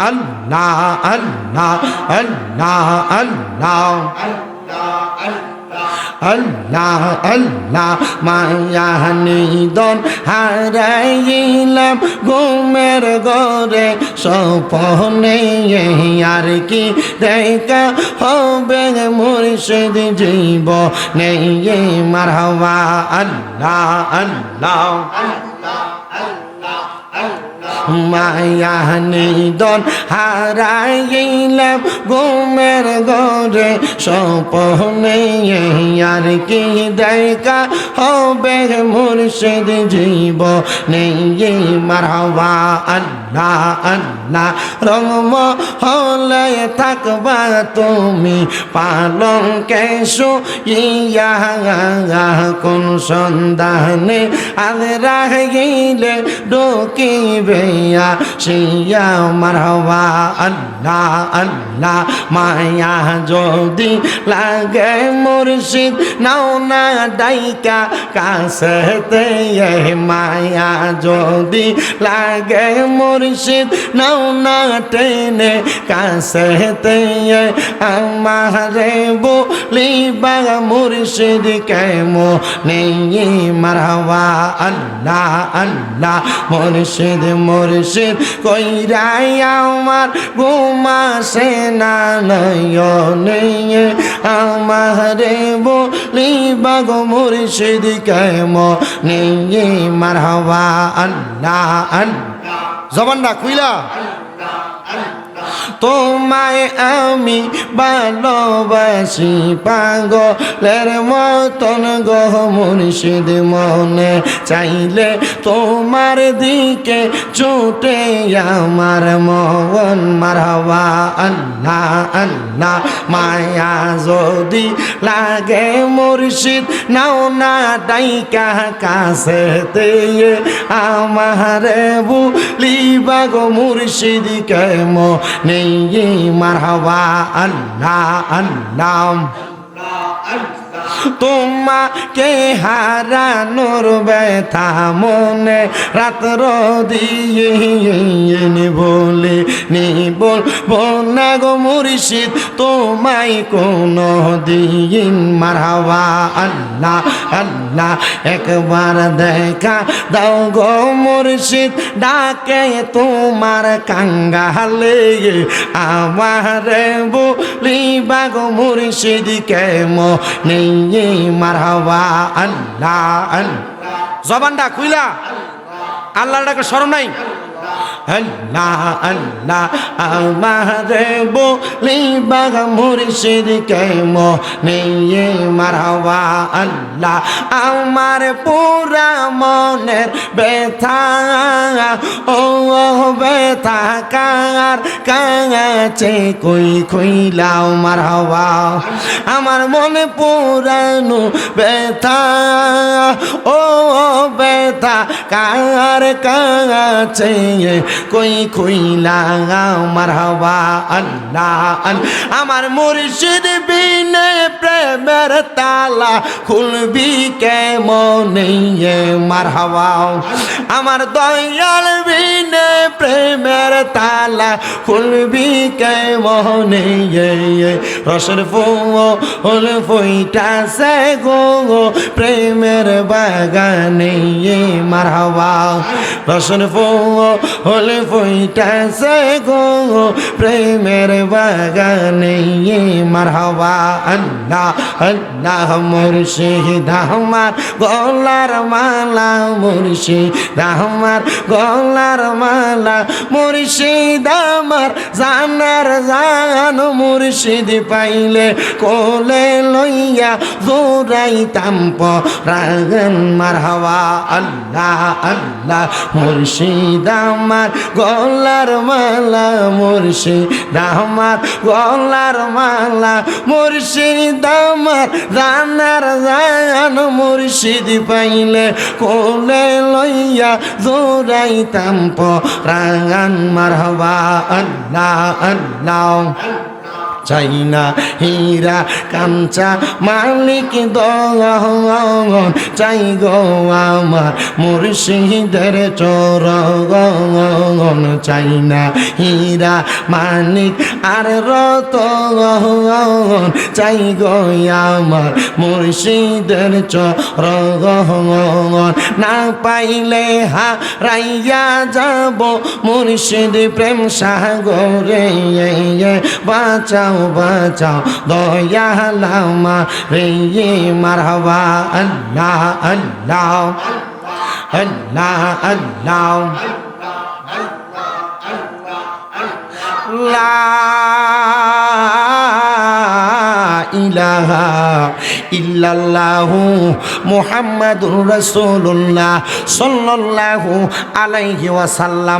আল্লাহ আল্লাহ আল্লাহ আল্লাহ আল্লাহ আল্লাহ মায়া নিদন হারাইলাম ঘুমের ঘরে স্বপ্নে আর কি দেখা হবে মুর্শিদ জীবনে মারহাবা আল্লাহ আল্লাহ মায়া নিদন হারাইলাম ঘুমের ঘরে স্বপ্নে আর কি দেখা হবে মুর্শিদ জীবনে মারহাবা আল্লাহ আল্লাহ রঙম হলে থাকবা তুমি পালং কেশু ইয়া কোন সন্ধানে আজ রাহিলে ডোকিবে শিয়া মারহাবা আল্লাহ আল্লাহ মায়া যদি লাগে মুর্শিদ নাও না ডাইকা কাছেতে মায়া যদি লাগে মুর্শিদ নাও না টেনে কাছেতে আমারে বলিবা মুর্শিদ কেমো নেই মারহাবা আল্লাহ আল্লাহ মুর্শিদ মুর্শিদ কইরাই আমার ঘুমাসে না নয়নে আমারে বলিবা গো মুর্শিদ কেমো নেই মারহাবা আল্লাহ আল্লাহ জবানটা খুইলা তোমায় আমি ভালোবাসি পাগলের মতন গো মুর্শিদ মনে চাইলে তোমার দিকে ছুটে আমার মন মারহাবা আল্লাহ আল্লাহ মায়া যদি লাগে মুর্শিদ নাও না ডাইকা কাছেতে আমারে বলিবা গো মুর্শিদ কেমো নেই মারহাবা আল্লাহ আল্লাহ তোমাকে হারানোর ব্যথা মনে রাত্র দিয়ে বলে বলবো না গো মুর্শিদ তোমায় কোনো দিন মারহাবা আল্লাহ আল্লাহ একবার দেখা দাও গো মুর্শিদ ডাকে তোমার কাঙ্গালে আমারে বলিবা গো মুর্শিদ কেমো নেই মারহাবা আল্লাহ আল্লাহ জবানটা খুইলা আল্লাহর ডাকে স্মরণ নাই আল্লাহ আল্লাহ আমারে বলিবা মুর্শিদ কেমো নেই মারহাবা আল্লাহ আমার পুরা মনের ব্যথা ও ব্যথা কার কাছে খুইলাও মারহাবা আমার মনে পুরানো ব্যথা ও ব্যথা কার কাছে খুইলাও মারহাবা আল্লাহ আমার মুর্শিদ বিনে প্রেমের তালা খুলবি কেমনে মারহাবা আমার দয়াল বিনে প্রেমের তালা খুলবি কেমনে রসের ফুল ফুইটাছে গো প্রেমের বাগানে মারহাবা রসের ফুল ফুইটাছে গো প্রেমের বাগানে মারহাবা আল্লাহ আল্লাহ মুর্শিদ আমার গলার মালা মুর্শিদ আমার গলার মালা মুর্শিদ আমার জানার জান মুর্শিদ পাইলে কোলে লইয়া জোরাইতাম পরাণ মারহাবা আল্লাহ আল্লাহ মুর্শিদ আমার গলার মালা মুর্শিদ আমার গলার মালা মুর্শিদ আমার জানার জান মুর্শিদ পাইলে কোলে লইয়া জোরাইতাম পরাণ মারহাবা আল্লাহ আল্লাহ চাই না হীরা কাঞ্চা মালিক দন চাই গো আমার মুর্শিদের চরণ চাই না হীরা মানিক আর রতন চাই গো আমার মুর্শিদের চরণ না পাইলে হারাইয়া যাব মুর্শিদ প্রেম সাগরে বাঁচাও বাঁচাও দয়াল আমার রে মারহাবা আল্লাহ আল্লাহ আল্লাহ আল্লাহ লা ইলাহা ইল্লাল্লাহু মুহাম্মাদুর রাসূলুল্লাহ সাল্লাল্লাহু আলাইহি ওয়াসাল্লাম।